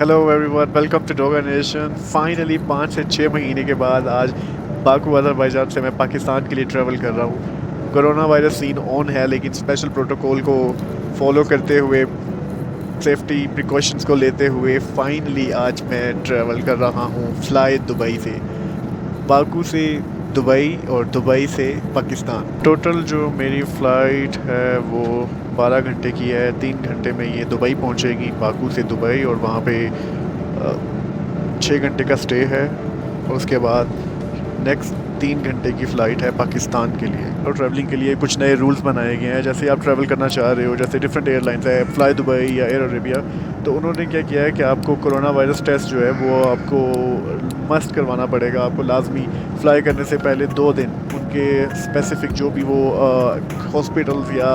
Hello everyone, welcome to Doga nation. Finally 5 से 6 महीने के बाद आज बाकू अज़रबैजान से मैं पाकिस्तान के लिए ट्रैवल कर रहा हूँ। कोरोना वायरस सीन ऑन है, लेकिन स्पेशल प्रोटोकॉल को फॉलो करते हुए, सेफ्टी प्रिकॉशंस को लेते हुए फाइनली आज मैं ट्रैवल कर रहा हूँ फ्लाई दुबई से। बाकू से दुबई और दुबई से पाकिस्तान। टोटल जो मेरी फ़्लाइट है वो 12 घंटे की है। 3 घंटे में ये दुबई पहुंचेगी, बाकू से दुबई, और वहाँ पे 6 घंटे का स्टे है। और उसके बाद नेक्स्ट 3 घंटे की फ़्लाइट है पाकिस्तान के लिए। और ट्रैवलिंग के लिए कुछ नए रूल्स बनाए गए हैं। जैसे आप ट्रैवल करना चाह रहे हो, जैसे डिफरेंट एयरलाइंस है, फ्लाई दुबई या एयर अरेबिया, तो उन्होंने क्या किया है कि आपको कोरोना वायरस टेस्ट जो है वो आपको मस्ट करवाना पड़ेगा। आपको लाजमी फ़्लाई करने से पहले 2 दिन उनके स्पेसिफ़िक जो भी वो हॉस्पिटल्स या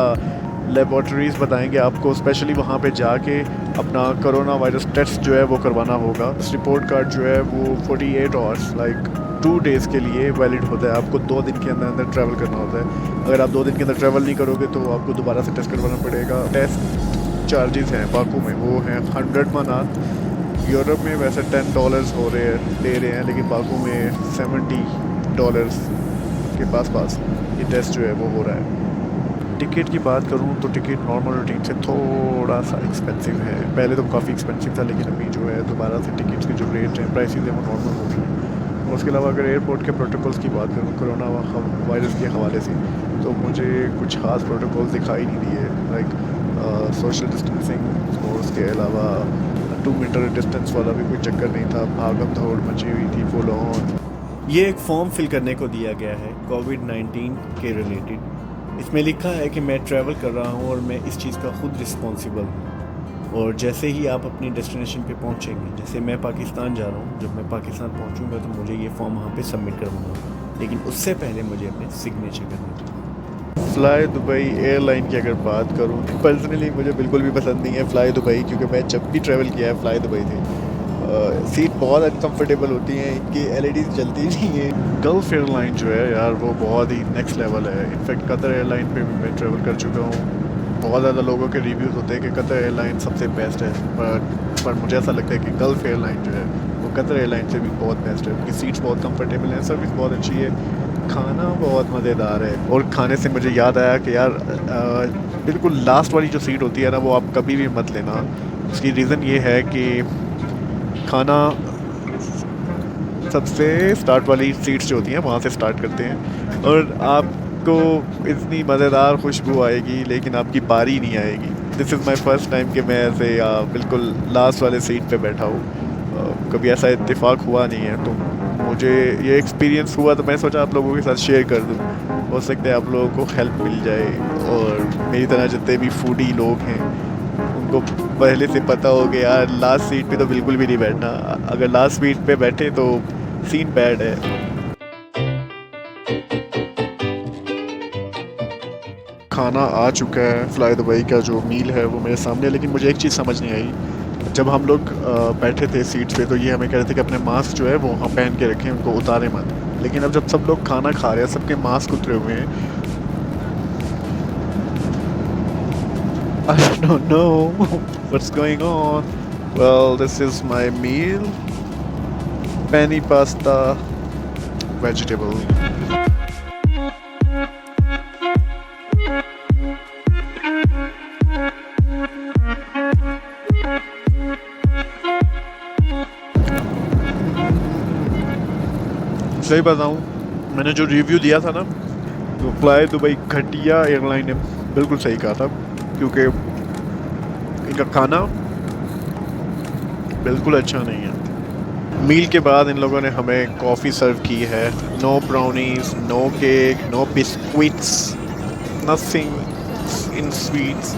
लेबॉर्ट्रीज़ बताएंगे आपको, स्पेशली वहाँ पे जाके अपना कोरोना वायरस टेस्ट जो है वो करवाना होगा। इस रिपोर्ट कार्ड जो है वो 48 आवर्स लाइक 2 डेज़ के लिए वैलिड होता है। आपको 2 दिन के अंदर अंदर ट्रैवल करना होता है। अगर आप 2 दिन के अंदर ट्रैवल नहीं करोगे तो आपको दोबारा से टेस्ट करवाना पड़ेगा। टेस्ट चार्जेस हैं बाकू में, वो हैं 100 मनात। यूरोप में वैसे $10 हो रहे हैं, ले रहे हैं, लेकिन बाकू में $70 के पास ये टेस्ट जो है वो हो रहा है। टिकट की बात करूँ तो टिकट नॉर्मल रूटीन से थोड़ा सा एक्सपेंसिव है। पहले तो काफ़ी एक्सपेंसिव था, लेकिन अभी जो है दोबारा से टिकट्स के जो रेट हैं, प्राइसेस हैं, वो नॉर्मल हो गए हैं। और उसके अलावा अगर एयरपोर्ट के प्रोटोकॉल्स की बात करूँ कोरोना वायरस के हवाले से, तो मुझे कुछ खास प्रोटोकॉल्स दिखाई नहीं दिए। लाइक सोशल डिस्टेंसिंग, और उसके अलावा 2 मीटर डिस्टेंस वाला भी कोई चक्कर नहीं था। भागम दौड़ मची हुई थी फुल ऑन। ये एक फॉर्म फिल करने को दिया गया है कोविड-19 के रिलेटेड। इसमें लिखा है कि मैं ट्रैवल कर रहा हूँ और मैं इस चीज़ का खुद रिस्पॉन्सिबल हूँ। और जैसे ही आप अपनी डेस्टिनेशन पे पहुँचेंगे, जैसे मैं पाकिस्तान जा रहा हूँ, जब मैं पाकिस्तान पहुँचूँगा तो मुझे ये फॉर्म वहाँ पे सबमिट करवाऊँगा, लेकिन उससे पहले मुझे अपने सिग्नेचर करने होंगे। फ़्लाई दुबई एयरलाइन की अगर बात करूँ, पर्सनली मुझे बिल्कुल भी पसंद नहीं है फ़्लाई दुबई, क्योंकि मैं जब भी ट्रैवल किया है फ़्लाई दुबई से, सीट बहुत अनकम्फर्टेबल होती हैं, इनकी एलईडीज़ जलती नहीं है। गल्फ़ एयरलाइन जो है यार, वो बहुत ही नेक्स्ट लेवल है। इनफैक्ट कतर एयरलाइन पे भी मैं ट्रैवल कर चुका हूँ। बहुत ज़्यादा लोगों के रिव्यूज़ होते हैं कि कतर एयरलाइन सबसे बेस्ट है, पर मुझे ऐसा लगता है कि गल्फ़ एयरलाइन जो है वो कतर एयरलाइन से भी बहुत बेस्ट है। उनकी सीट्स बहुत कम्फर्टेबल हैं, सर्विस बहुत अच्छी है, खाना बहुत मज़ेदार है। और खाने से मुझे याद आया कि यार बिल्कुल लास्ट वाली जो सीट होती है ना, वो आप कभी भी मत लेना। उसकी रीज़न ये है कि खाना सबसे स्टार्ट वाली सीट्स जो होती हैं वहाँ से स्टार्ट करते हैं, और आपको इतनी मज़ेदार खुशबू आएगी, लेकिन आपकी बारी नहीं आएगी। This is my first time कि मैं ऐसे बिल्कुल लास्ट वाले सीट पे बैठा हूँ। कभी ऐसा इत्तेफाक हुआ नहीं है, तो मुझे ये एक्सपीरियंस हुआ, तो मैं सोचा आप लोगों के साथ शेयर कर दूँ। हो सकता है आप लोगों को हेल्प मिल जाए, और मेरी तरह जितने भी फूडी लोग हैं उनको पहले से पता हो कि यार लास्ट सीट पे तो बिल्कुल भी नहीं बैठना। अगर लास्ट सीट पे बैठे तो सीन बैड है। खाना आ चुका है, फ्लाई दुबई का जो मील है वो मेरे सामने, लेकिन मुझे एक चीज़ समझ नहीं आई। जब हम लोग बैठे थे सीट्स पे, तो ये हमें कह रहे थे कि अपने मास्क जो है वो वहाँ पहन के रखें, उनको उतारें मत। लेकिन अब जब सब लोग खाना खा रहे हैं, सबके मास्क उतरे हुए हैं। I don't know what's going on. Well, this is my meal. Penny pasta, vegetable. सही बताऊँ, मैंने जो रिव्यू दिया था ना, तो फ्लाई दुबई घटिया एयरलाइन ने बिल्कुल सही कहा था, क्योंकि इनका खाना बिल्कुल अच्छा नहीं है। मील के बाद इन लोगों ने हमें कॉफ़ी सर्व की है। No brownies, no cake, no biscuits, nothing in sweets.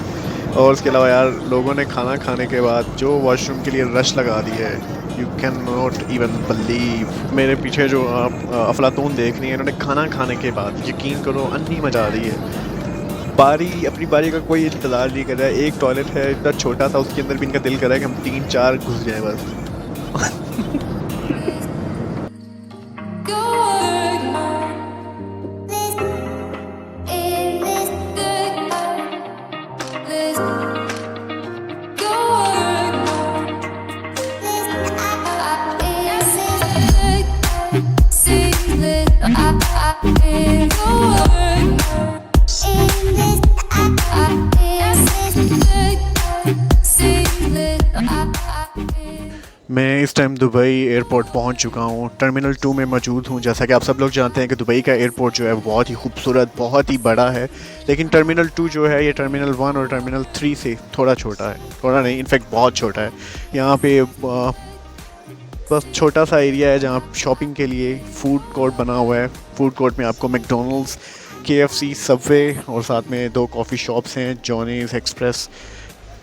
और उसके अलावा यार, लोगों ने खाना खाने के बाद जो वॉशरूम के लिए रश लगा दी है, you can not even believe. मेरे पीछे जो आप अफलातून देख रही हैं, इन्होंने खाना खाने के बाद, यकीन करो, अन्नी मचा दी है। अपनी बारी का कोई इंतज़ार नहीं कर रहा है। एक टॉयलेट है इतना छोटा सा, उसके अंदर भी इनका दिल कर रहा है कि हम 3-4 घुस जाएं बस। मैं इस टाइम दुबई एयरपोर्ट पहुंच चुका हूं, टर्मिनल 2 में मौजूद हूं। जैसा कि आप सब लोग जानते हैं कि दुबई का एयरपोर्ट जो है वो बहुत ही खूबसूरत, बहुत ही बड़ा है। लेकिन टर्मिनल 2 जो है ये टर्मिनल 1 और टर्मिनल 3 से थोड़ा छोटा है, थोड़ा नहीं इनफैक्ट बहुत छोटा है। यहाँ पे बस छोटा सा एरिया है जहाँ शॉपिंग के लिए फूड कोर्ट बना हुआ है। फूड कोर्ट में आपको मैकडोनल्ड्स, KFC, सबवे और साथ में 2 कॉफ़ी शॉप्स हैं, जॉनीज़, एक्सप्रेस,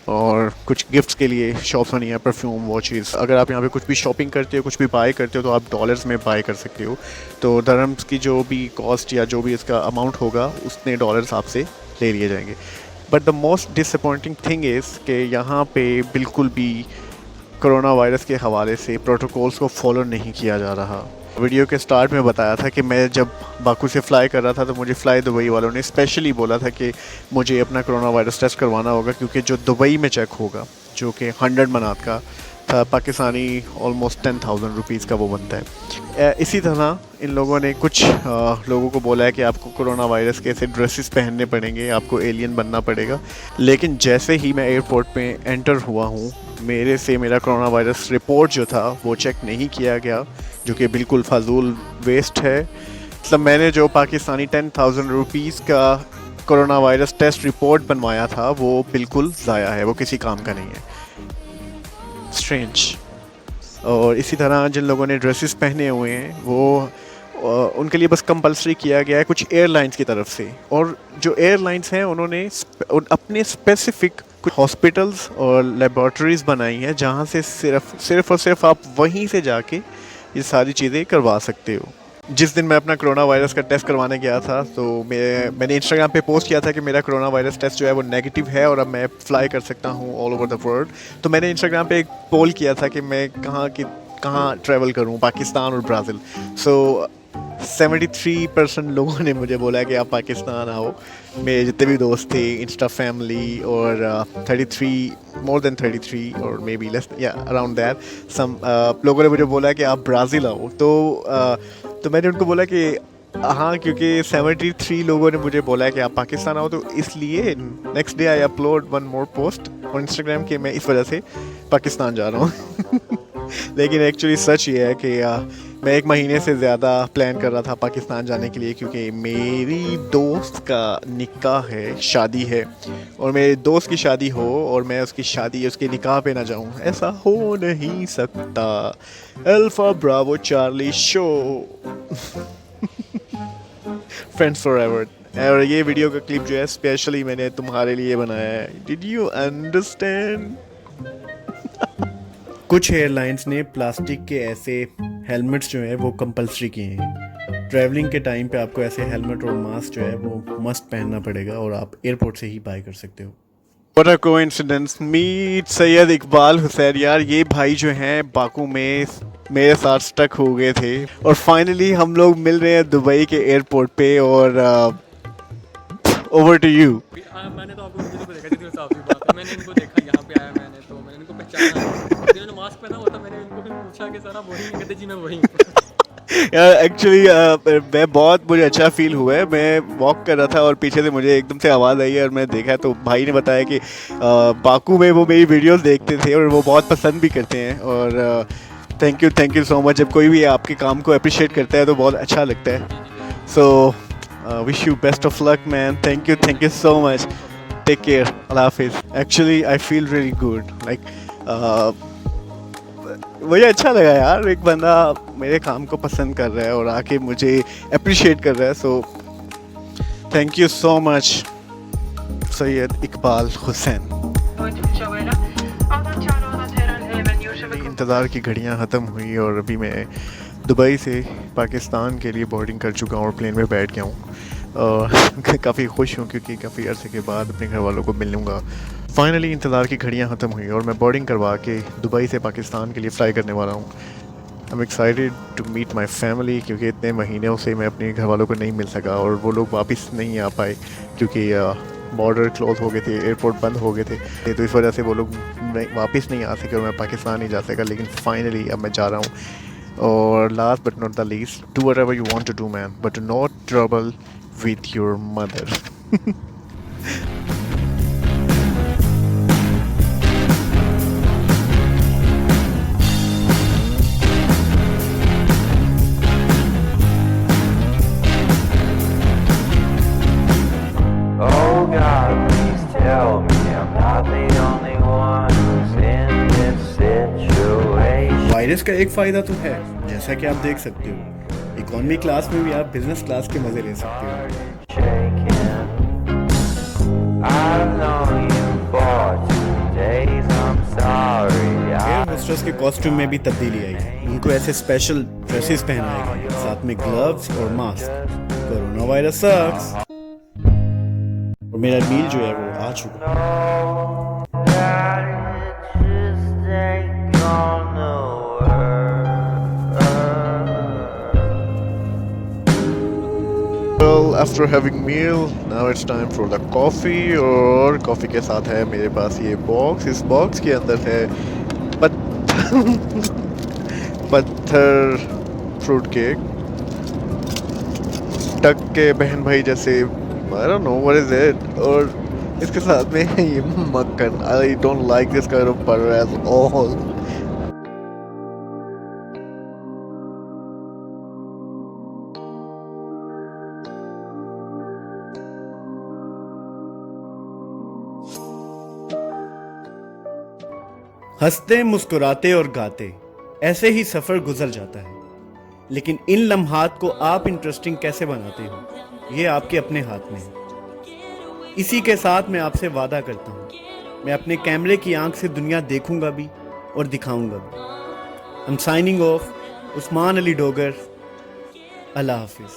और कुछ गिफ्ट्स के लिए शॉप्स बनी है, परफ्यूम, वॉचेस। अगर आप यहाँ पे कुछ भी शॉपिंग करते हो, कुछ भी बाय करते हो तो आप डॉलर्स में बाय कर सकते हो। तो दरम्स की जो भी कॉस्ट या जो भी इसका अमाउंट होगा उतने डॉलर्स आपसे ले लिए जाएंगे। But the most disappointing thing is कि यहाँ पे बिल्कुल भी कोरोना वायरस के हवाले से प्रोटोकॉल्स को फॉलो नहीं किया जा रहा। वीडियो के स्टार्ट में बताया था कि मैं जब बाकू से फ़्लाई कर रहा था तो मुझे फ़्लाई दुबई वालों ने स्पेशली बोला था कि मुझे अपना कोरोना वायरस टेस्ट करवाना होगा, क्योंकि जो दुबई में चेक होगा जो कि 100 मनात का था, पाकिस्तानी ऑलमोस्ट 10,000 रुपीज़ का वो बनता है। इसी तरह इन लोगों ने कुछ लोगों को बोला है कि आपको कोरोना वायरस के ऐसे ड्रेसेस पहनने पड़ेंगे, आपको एलियन बनना पड़ेगा। लेकिन जैसे ही मैं एयरपोर्ट पे एंटर हुआ हूँ, मेरे से मेरा कोरोना वायरस रिपोर्ट जो था वो चेक नहीं किया गया, जो कि बिल्कुल फाजूल वेस्ट है। मतलब मैंने जो पाकिस्तानी 10,000 रुपीज़ का कोरोना वायरस टेस्ट रिपोर्ट बनवाया था वो बिल्कुल ज़ाया है, वो किसी काम का नहीं है। स्ट्रेंज। और इसी तरह जिन लोगों ने ड्रेसेस पहने हुए हैं वो उनके लिए बस कंपलसरी किया गया है कुछ एयरलाइंस की तरफ से, और जो एयरलाइंस हैं उन्होंने अपने स्पेसिफिक कुछ हॉस्पिटल्स और लेबॉर्ट्रीज़ बनाई हैं जहाँ से सिर्फ और सिर्फ आप वहीं से जाके ये सारी चीज़ें करवा सकते हो। जिस दिन मैं अपना कोरोना वायरस का टेस्ट करवाने गया था तो मैंने इंस्टाग्राम पे पोस्ट किया था कि मेरा कोरोना वायरस टेस्ट जो है वो नेगेटिव है और अब मैं फ़्लाई कर सकता हूँ ऑल ओवर द वर्ल्ड। तो मैंने इंस्टाग्राम पे एक पोल किया था कि मैं कहाँ ट्रैवल करूँ, पाकिस्तान और ब्राज़ील। सो 73% लोगों ने मुझे बोला कि आप पाकिस्तान आओ। मेरे जितने भी दोस्त थे, इंस्टा फैमिली, और 33 मोर देन 33 और मे बी लेस या अराउंड दैट सम लोगों ने मुझे बोला कि आप ब्राज़ील आओ। तो मैंने उनको बोला कि हाँ, क्योंकि 73 लोगों ने मुझे बोला है कि आप पाकिस्तान आओ, तो इसलिए next day I upload one more post on Instagram कि मैं इस वजह से पाकिस्तान जा रहा हूँ। लेकिन एक्चुअली सच ये है कि मैं 1 महीने से ज़्यादा प्लान कर रहा था पाकिस्तान जाने के लिए, क्योंकि मेरी दोस्त का निकाह है, शादी है, और मेरे दोस्त की शादी हो और मैं उसके निकाह पे ना जाऊं, ऐसा हो नहीं सकता। Alpha Bravo Charlie show. Friends forever. और ये वीडियो का क्लिप जो है स्पेशली मैंने तुम्हारे लिए बनाया है। Did you understand? कुछ एयरलाइंस ने प्लास्टिक के ऐसे हेलमेट्स जो है वो कंपलसरी किए हैं। ट्रैवलिंग के टाइम पे आपको ऐसे हेलमेट और मास्क जो है वो मस्ट पहनना पड़ेगा और आप एयरपोर्ट से ही बाय कर सकते हो। What a coincidence! Meet Syed Iqbal Hussain. यार ये भाई जो हैं बाकू में मेरे साथ स्टक हो गए थे और फाइनली हम लोग मिल रहे हैं दुबई के एयरपोर्ट पे। और ओवर टू यू। मैंने तो आपको वीडियो को देखा थी, साफ सी बात है। मैंने इनको देखा, यहाँ पे आया मैंने, तो मैंने इनको पहचाना। जिन्होंने मास्क पहना हुआ था, मैंने इनको भी पूछा कि सर आप वही हैं? कहते जी मैं वही हूँ। यार एक्चुअली मुझे अच्छा फील हुआ है। मैं वॉक कर रहा था और पीछे से मुझे एकदम से आवाज़ आई है और मैं देखा तो भाई ने बताया कि बाकू में वो मेरी वीडियोस देखते थे और वो बहुत पसंद भी करते हैं। और थैंक यू सो मच। जब कोई भी आपके काम को अप्रिशिएट करता है तो बहुत अच्छा लगता है। So wish you best of luck man. Thank you so much. Take care. अल्लाह हाफिज़। Actually I feel really good. Like मुझे अच्छा लगा यार, एक बंदा मेरे काम को पसंद कर रहा है और आके मुझे अप्रिशिएट कर रहा है। So thank you so much Syed Iqbal Hussain. इंतज़ार की घड़ियां ख़त्म हुई और अभी मैं दुबई से पाकिस्तान के लिए बोर्डिंग कर चुका हूँ और प्लेन में बैठ गया हूँ। काफ़ी खुश हूँ क्योंकि काफ़ी अरसे के बाद अपने घर वालों को मिलूँगा। फाइनली इंतज़ार की घड़ियां ख़त्म हुई और मैं बोर्डिंग करवा के दुबई से पाकिस्तान के लिए फ़्लाई करने वाला हूँ। I am excited to meet my family, क्योंकि इतने महीनों से मैं अपने घर वालों को नहीं मिल सका और वो लोग वापस नहीं आ पाए क्योंकि बॉर्डर क्लोज हो गए थे, एयरपोर्ट बंद हो गए थे। तो इस वजह से वो लोग वापस नहीं आ सके और मैं पाकिस्तान नहीं जा सका। लेकिन फाइनली अब मैं जा रहा हूँ। और last but not the least, do whatever you want to do man, but not trouble with your mother. Virus का एक फ़ायदा तो है, जैसा कि आप देख सकते हो, इकोनॉमी क्लास में भी आप बिजनेस क्लास के मज़े ले सकते हो। एयर होस्टेस के कॉस्ट्यूम में भी तब्दीली आई है। उनको ऐसे स्पेशल ड्रेसेस पहनाए गए, साथ में ग्लव्स और मास्क। कोरोना वायरस सक्स। और मेरा मील जो है वो आ चुका है। Well, after having meal, now it's time for the coffee और कॉफ़ी के साथ है मेरे पास ये बॉक्स। इस बॉक्स के अंदर है पत्थर फ्रूट केक, टक के बहन भाई जैसे, I don't know what is it, और इसके साथ में है ये मक्खन। I don't like this kind of butter at all. हंसते मुस्कुराते और गाते ऐसे ही सफ़र गुजर जाता है, लेकिन इन लम्हात को आप इंटरेस्टिंग कैसे बनाते हो ये आपके अपने हाथ में है। इसी के साथ मैं आपसे वादा करता हूँ, मैं अपने कैमरे की आंख से दुनिया देखूंगा भी और दिखाऊंगा भी। I am signing off, Usman Ali Dogar. अल्लाह हाफिज़।